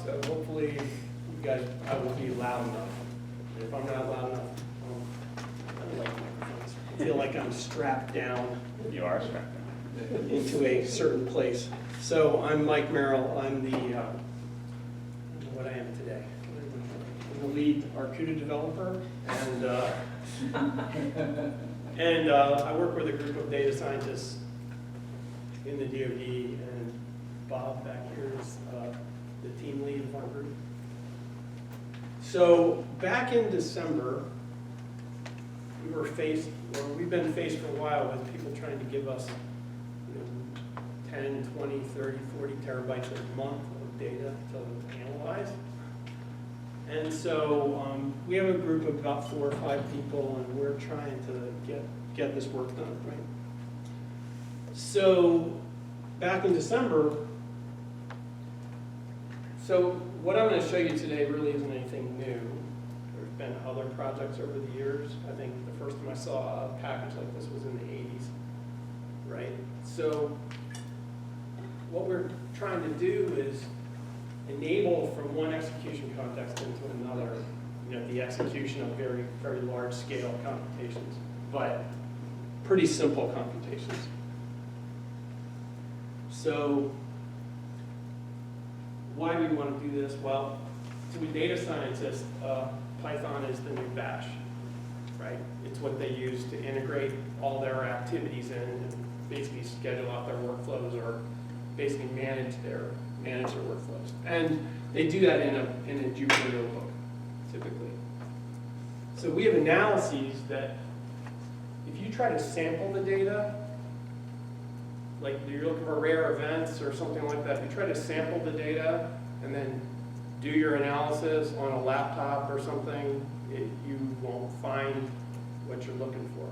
so hopefully you guys, I will be loud enough. If I'm not loud enough, I don't like microphones. I feel like I'm strapped down You are strapped down. into a certain place. So I'm Mike Merrill. I'm the, I don't know what I am today. I'm the lead Arkouda developer, and I work with a group of data scientists in the DoD, and Bob back here is the team lead of our group. So back in December, we've been faced for a while with people trying to give us 10, 20, 30, 40 terabytes a month of data to analyze. And so we have a group of about 4 or 5 people, and we're trying to get this work done, right? So back in December, so what I'm going to show you today really isn't anything new. There's been other projects over the years. I think the first time I saw a package like this was in the 80s, right? So what we're trying to do is enable from one execution context into another, the execution of very, very large scale computations, but pretty simple computations. So why do we want to do this? Well, to a data scientist, Python is the new Bash, right? It's what they use to integrate all their activities in and basically schedule out their workflows or basically manage their workflows. And they do that in a Jupyter notebook, typically. So we have analyses that if you try to sample the data, like you're looking for rare events or something like that, if you try to sample the data and then do your analysis on a laptop or something, you won't find what you're looking for,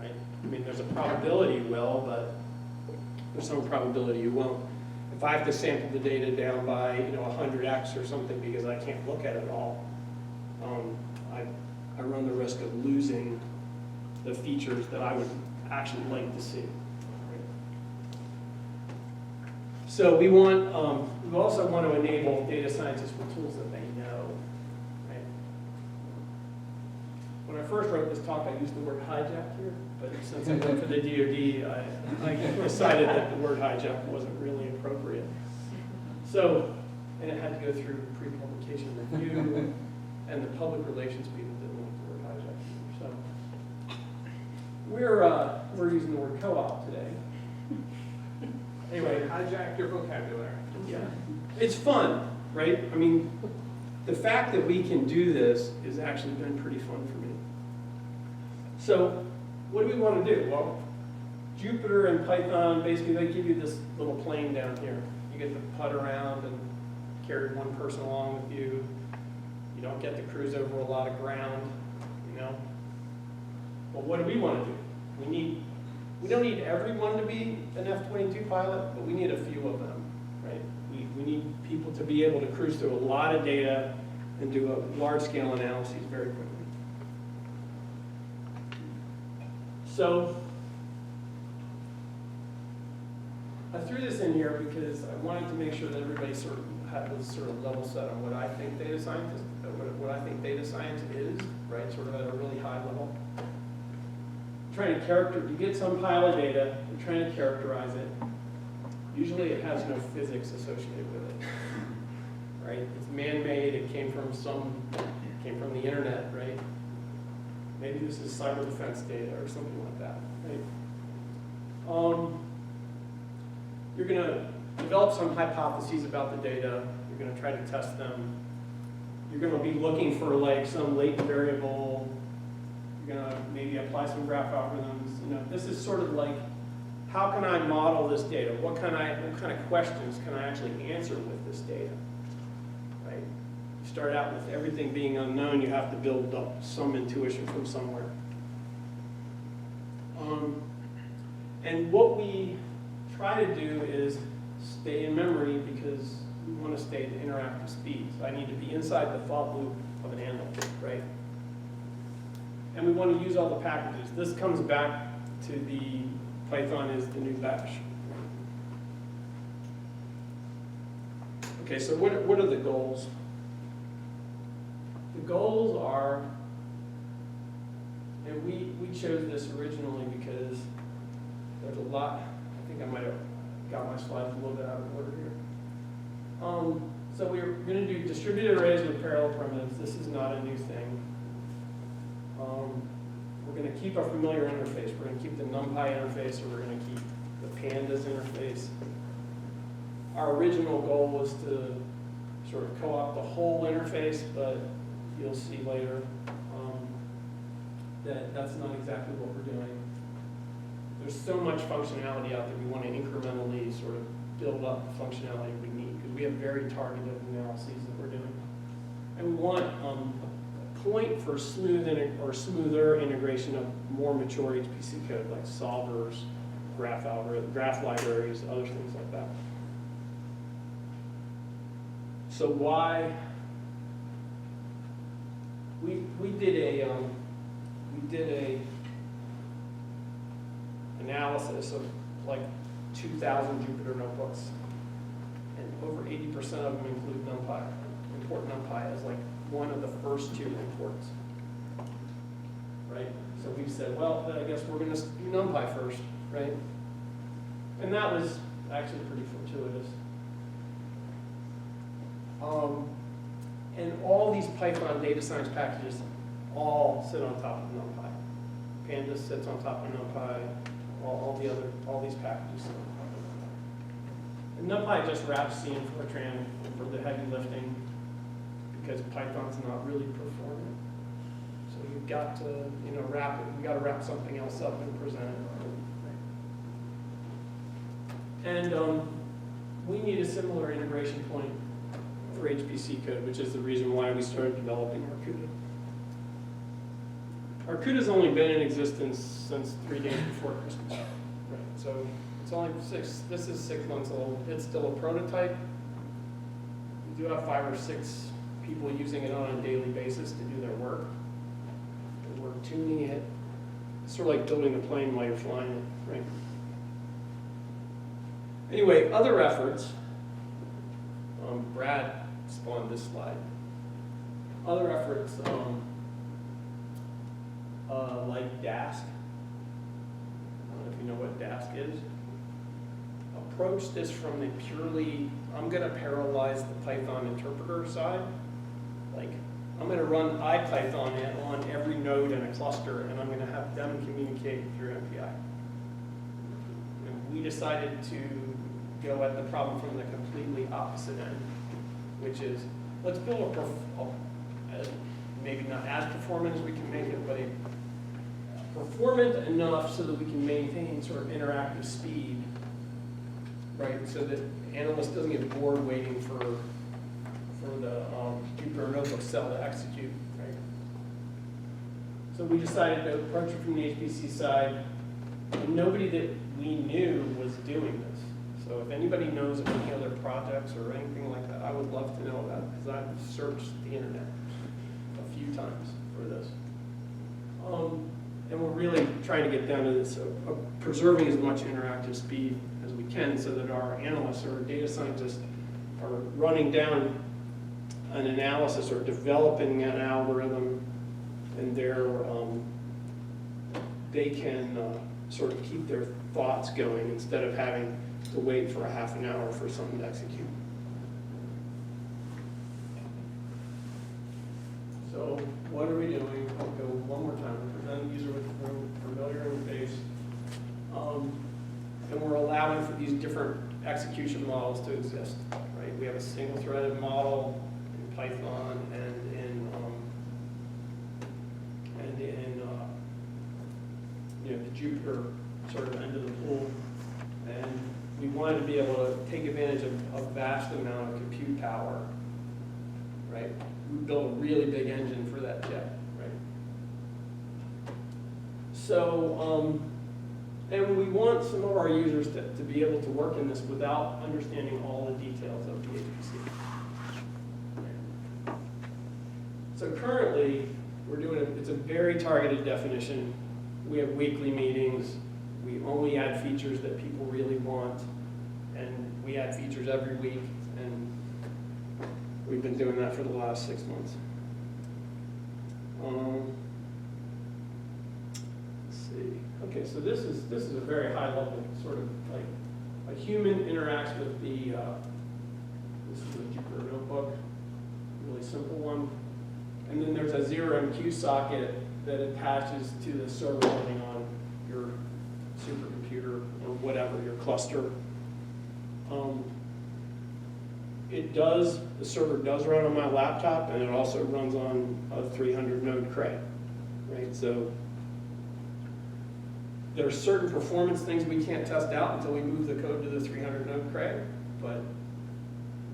right? I mean, there's a probability you will, but there's some probability you won't. If I have to sample the data down by 100x or something because I can't look at it all, I run the risk of losing the features that I would actually like to see. So we also want to enable data scientists with tools that they know. Right? When I first wrote this talk, I used the word hijack here, but since I work for the DoD, I decided that the word hijack wasn't really appropriate. So, and it had to go through pre-publication review, and the public relations people didn't like the word hijack either. So we're using the word co-op today. Anyway, hijack your vocabulary. Yeah, it's fun, right? I mean, the fact that we can do this has actually been pretty fun for me. So, what do we want to do? Well, Jupyter and Python, basically, they give you this little plane down here. You get to putt around and carry one person along with you. You don't get to cruise over a lot of ground, Well, what do we want to do? We don't need everyone to be an F-22 pilot, but we need a few of them, right? We need people to be able to cruise through a lot of data and do a large-scale analysis very quickly. So I threw this in here because I wanted to make sure that everybody was sort of level set on what I think data science is, right? Sort of at a really high level. You get some pile of data, you're trying to characterize it. Usually it has no physics associated with it, right? It's man-made, it came from the internet, right? Maybe this is cyber defense data or something like that, right? You're gonna develop some hypotheses about the data, you're gonna try to test them. You're gonna be looking for like some latent variable. You're going to maybe apply some graph algorithms. This is sort of like, how can I model this data? What kind of questions can I actually answer with this data? Right? You start out with everything being unknown. You have to build up some intuition from somewhere. And what we try to do is stay in memory because we want to stay at interactive speed. So I need to be inside the thought loop of an animal, right? And we want to use all the packages. This comes back to the Python is the new Bash. Okay, so what are the goals? The goals are, and we chose this originally because there's a lot, I think I might have got my slides a little bit out of order here. So we're going to do distributed arrays with parallel primitives. This is not a new thing. We're going to keep our familiar interface. We're going to keep the NumPy interface, or we're going to keep the pandas interface. Our original goal was to sort of co-opt the whole interface, but you'll see later that that's not exactly what we're doing. There's so much functionality out there, we want to incrementally sort of build up the functionality we need, because we have very targeted analyses that we're doing. And we want a point for smoother integration of more mature HPC code, like solvers, graph algorithms, graph libraries, other things like that. So why we did a analysis of like 2,000 Jupyter notebooks, and over 80% of them include NumPy. Import NumPy as like one of the first two imports, right? So we said, well, I guess we're going to do NumPy first, right? And that was actually pretty fortuitous. And all these Python data science packages all sit on top of NumPy. Pandas sits on top of NumPy. All these packages sit on top of it. And NumPy just wraps C and Fortran for the heavy lifting, because Python's not really performant. So you've got to, wrap it. You've got to wrap something else up and present it. And we need a similar integration point for HPC code, which is the reason why we started developing Arkouda. Arkouda's only been in existence since 3 days before Christmas. Right. So it's only this is 6 months old. It's still a prototype. We do have 5 or 6 people using it on a daily basis to do their work. And we're tuning it. It's sort of like building a plane while you're flying it, right? Anyway, other efforts. Brad spawned this slide. Other efforts like Dask. I don't know if you know what Dask is. Approach this from the purely, I'm going to parallelize the Python interpreter side. Like, I'm going to run IPython on every node in a cluster, and I'm going to have them communicate through NumPy. And we decided to go at the problem from the completely opposite end, which is, let's build maybe not as performant as we can make it, but a performant enough so that we can maintain sort of interactive speed, right? So that the analyst doesn't get bored waiting for the Jupyter notebook cell to execute, right? So we decided to approach it from the HPC side, and nobody that we knew was doing this. So if anybody knows of any other projects or anything like that, I would love to know about it, because I've searched the internet a few times for this. And we're really trying to get down to this, preserving as much interactive speed as we can, so that our analysts or data scientists are running down an analysis or developing an algorithm, and they can sort of keep their thoughts going instead of having to wait for a half an hour for something to execute. So what are we doing? I'll go one more time. We're presenting the user with a familiar interface. And we're allowing for these different execution models to exist, right? We have a single-threaded model in Python and in the Jupyter sort of end of the pool. And we wanted to be able to take advantage of a vast amount of compute power, right? We built a really big engine for that jet, right? So, and we want some of our users to be able to work in this without understanding all the details of the HPC. Right? So currently, it's a very targeted definition. We have weekly meetings. We only add features that people really want, and we add features every week. And we've been doing that for the last 6 months. Let's see. Okay, so this is a very high level, sort of like a human interacts with the, this is a Jupyter notebook, really simple one. And then there's a 0MQ socket that attaches to the server running on your supercomputer or whatever, your cluster. The server does run on my laptop, and it also runs on a 300 node Cray, right? So there are certain performance things we can't test out until we move the code to the 300 node Cray, but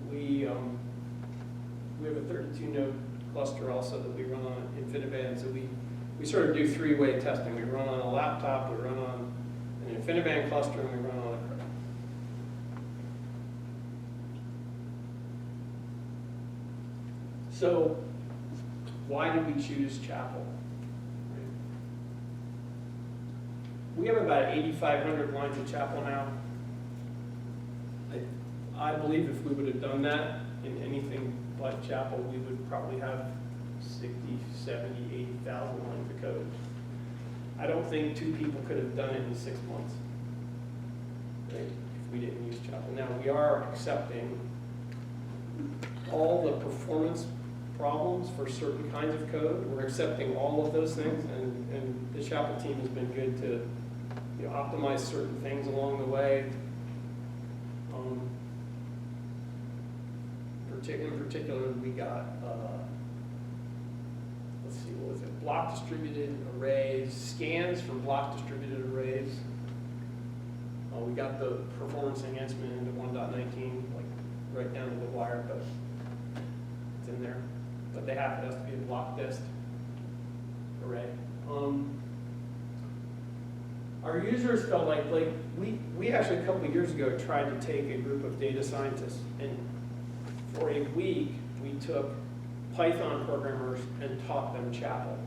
we have a 32 node cluster also that we run on InfiniBand, so we sort of do three-way testing. We run on a laptop, we run on an InfiniBand cluster, and we run on a Cray. So why did we choose Chapel? We have about 8,500 lines of Chapel now. I believe if we would have done that in anything but Chapel, we would probably have 60, 70, 80,000 lines of code. I don't think two people could have done it in 6 months, right, if we didn't use Chapel. Now, we are accepting all the performance problems for certain kinds of code. We're accepting all of those things, and the Chapel team has been good to optimize certain things along the way. In particular, we got, let's see, what was it? Block distributed arrays, scans for block distributed arrays. We got the performance enhancement into 1.19, like right down to the wire, but it's in there. But it has to be a block dist array. Our users felt like we actually a couple of years ago tried to take a group of data scientists, and for a week we took Python programmers and taught them Chapel.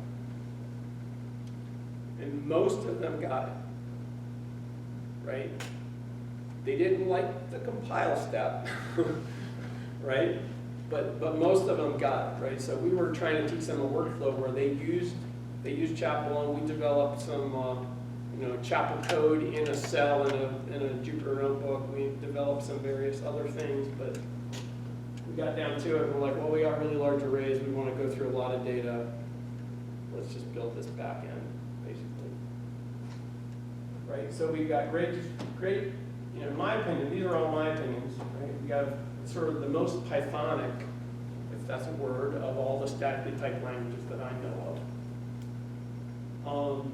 And most of them got it, right? They didn't like the compile step, right? But most of them got it, right? So we were trying to teach them a workflow where they used Chapel, and we developed some Chapel code in a cell in a Jupyter notebook. We developed some various other things, but we got down to it and we're like, well, we got really large arrays. We want to go through a lot of data. Let's just build this back end, basically. Right? So we've got great, in my opinion, these are all my opinions, right? We got sort of the most Pythonic, if that's a word, of all the statically typed languages that I know of.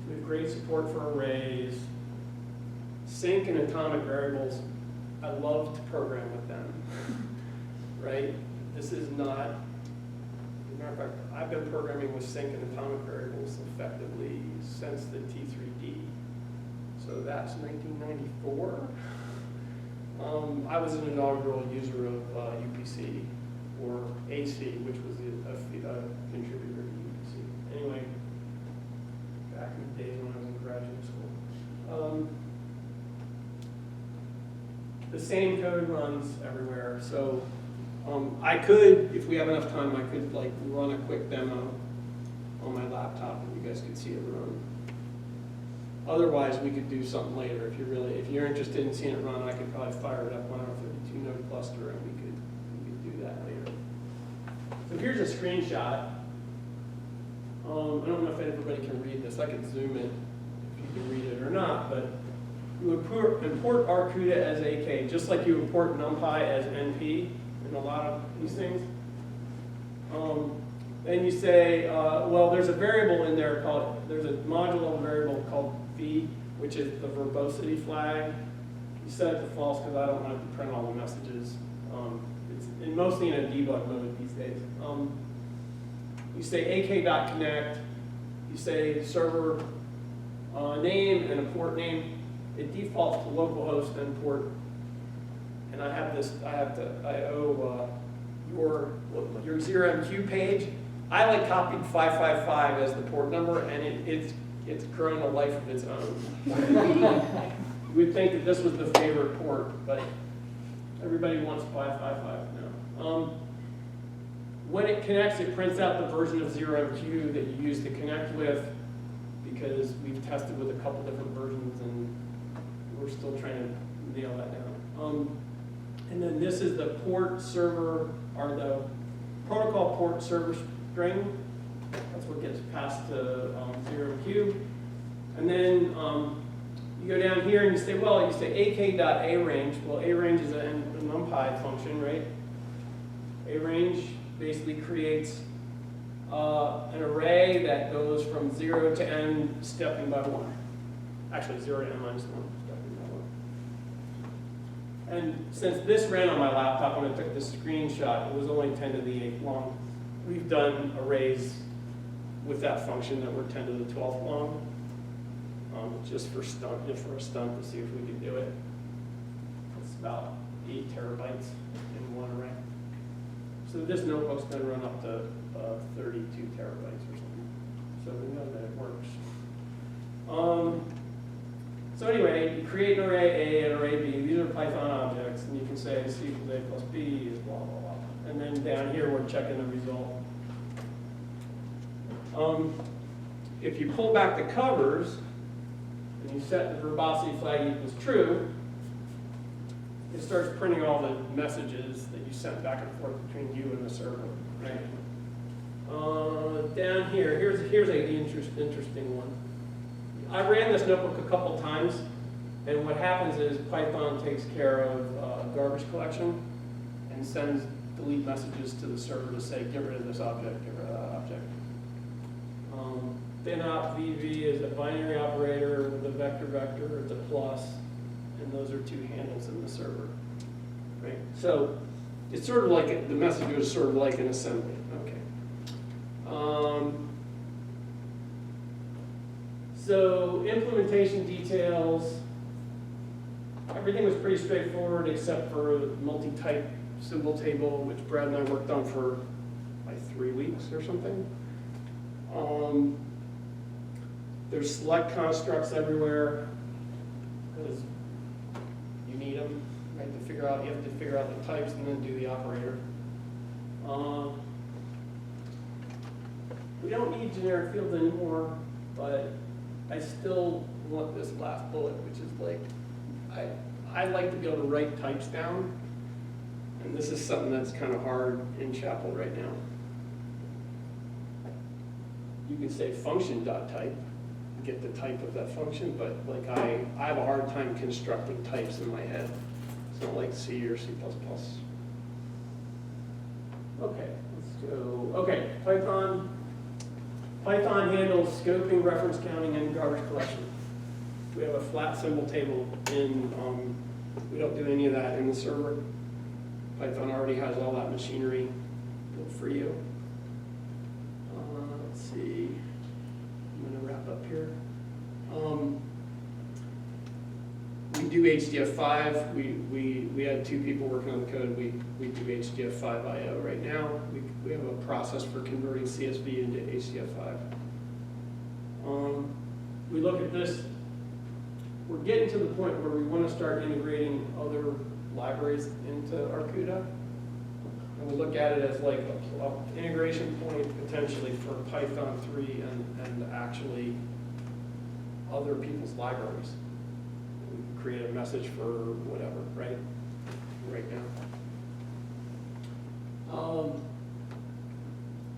We have great support for arrays, sync and atomic variables. I love to program with them, right? This is not, as a matter of fact, I've been programming with sync and atomic variables effectively since the T3D. So that's 1994. I was an inaugural user of UPC, or AC, which was a contributor to UPC. Anyway, back in the days when I was in graduate school. The same code runs everywhere. So I could, if we have enough time, I could run a quick demo on my laptop and you guys could see it run. Otherwise, we could do something later. If you're interested in seeing it run, I could probably fire it up on our 32 node cluster and we could do that later. So here's a screenshot. I don't know if everybody can read this. I could zoom it if you can read it or not, but you import Arkouda as AK, just like you import NumPy as NP in a lot of these things. Then you say, well, there's a variable in there there's a module level variable called V, which is the verbosity flag. You set it to false because I don't want it to print all the messages. It's mostly in a debug mode these days. You say ak.connect, you say server name and a port name. It defaults to localhost and port. And I owe your 0MQ page. I copied 555 as the port number, and it's grown a life of its own. You would think that this was the favorite port, but everybody wants 555 now. when it connects, it prints out the version of 0MQ that you use to connect with, because we've tested with a couple different versions and we're still trying to nail that down. And then this is the port server, or the protocol port server string. That's what gets passed to 0MQ. And then you go down here and you say, well, you say ak.arange. Well, arange is a NumPy function, right? Arange basically creates an array that goes from 0 to n stepping by 1. Actually, 0 to n minus 1 stepping by 1. And since this ran on my laptop when I took the screenshot, it was only 10 to the 8th long. We've done arrays with that function that were 10 to the 12th long, just for a stunt to see if we could do it. It's about 8 terabytes in one array. So this notebook's going to run up to 32 terabytes or something. So we know that it works. So anyway, you create an array A and array B. These are Python objects, and you can say C equals A plus B is blah, blah, blah. And then down here, we're checking the result. If you pull back the covers, and you set the verbosity flag equals true, it starts printing all the messages that you sent back and forth between you and the server, right? Down here, here's an interesting one. I ran this notebook a couple times, and what happens is Python takes care of garbage collection and sends delete messages to the server to say, get rid of this object, get rid of that object. Binop VV is a binary operator with a vector, it's a plus, and those are two handles in the server, right? So it's sort of like, the message is sort of like an assembly, okay. So implementation details, everything was pretty straightforward except for multi-type symbol table, which Brad and I worked on for like 3 weeks or something. There's select constructs everywhere because you need them, right? To figure out, you have to figure out the types and then do the operator. We don't need generic fields anymore, but I still want this last bullet, which is like, I like to be able to write types down, and this is something that's kind of hard in Chapel right now. You can say function.type, get the type of that function, but like I have a hard time constructing types in my head. It's not like C or C++. Okay, let's go. Okay, Python handles scoping, reference counting, and garbage collection. We have a flat symbol table in, we don't do any of that in the server. Python already has all that machinery built for you. Let's see, I'm going to wrap up here. We do HDF5. We had 2 people working on the code. We do HDF5 IO right now. We have a process for converting CSV into HDF5. We look at this. We're getting to the point where we want to start integrating other libraries into Arkouda. And we look at it as like an integration point potentially for Python 3 and actually other people's libraries. We can create a message for whatever, right now.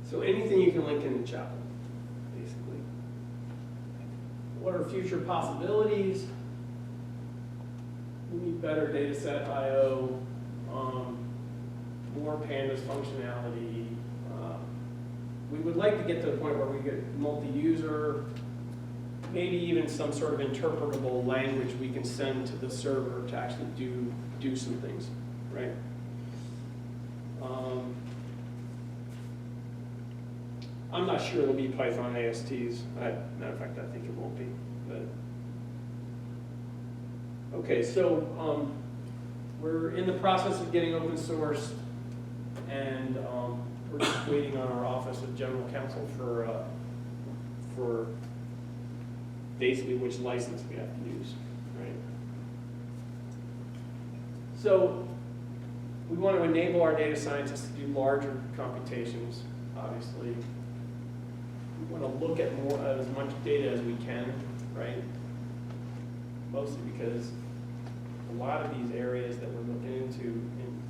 So anything you can link in the chapel, basically. What are future possibilities? We need better dataset IO, more pandas functionality. We would like to get to the point where we get multi-user, maybe even some sort of interpretable language we can send to the server to actually do some things, right? I'm not sure it'll be Python ASTs. Matter of fact, I think it won't be. But okay, so we're in the process of getting open source, and we're just waiting on our Office of General Counsel for basically which license we have to use, right? So we want to enable our data scientists to do larger computations, obviously. We want to look at as much data as we can, right? Mostly because a lot of these areas that we're looking into, and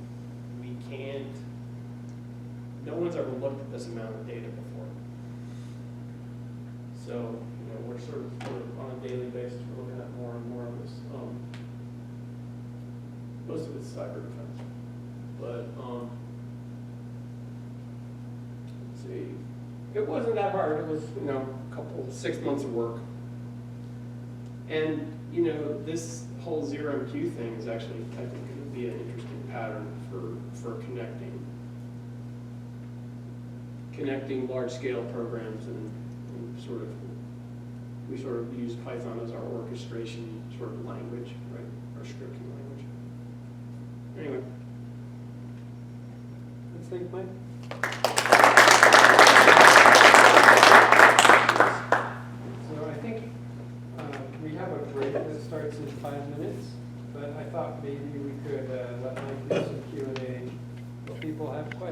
we can't, no one's ever looked at this amount of data before. So, we're sort of on a daily basis, we're looking at more and more of this. Most of it's cyber defense. But, let's see. It wasn't that hard. It was, a couple, 6 months of work. And, this whole zero MQ thing is actually, I think, going to be an interesting pattern for connecting large-scale programs and we sort of use Python as our orchestration sort of language, right? Our scripting language. Anyway. Let's think, Mike. So I think we have a break that starts in 5 minutes, but I thought maybe we could let Mike do some Q&A if people have questions.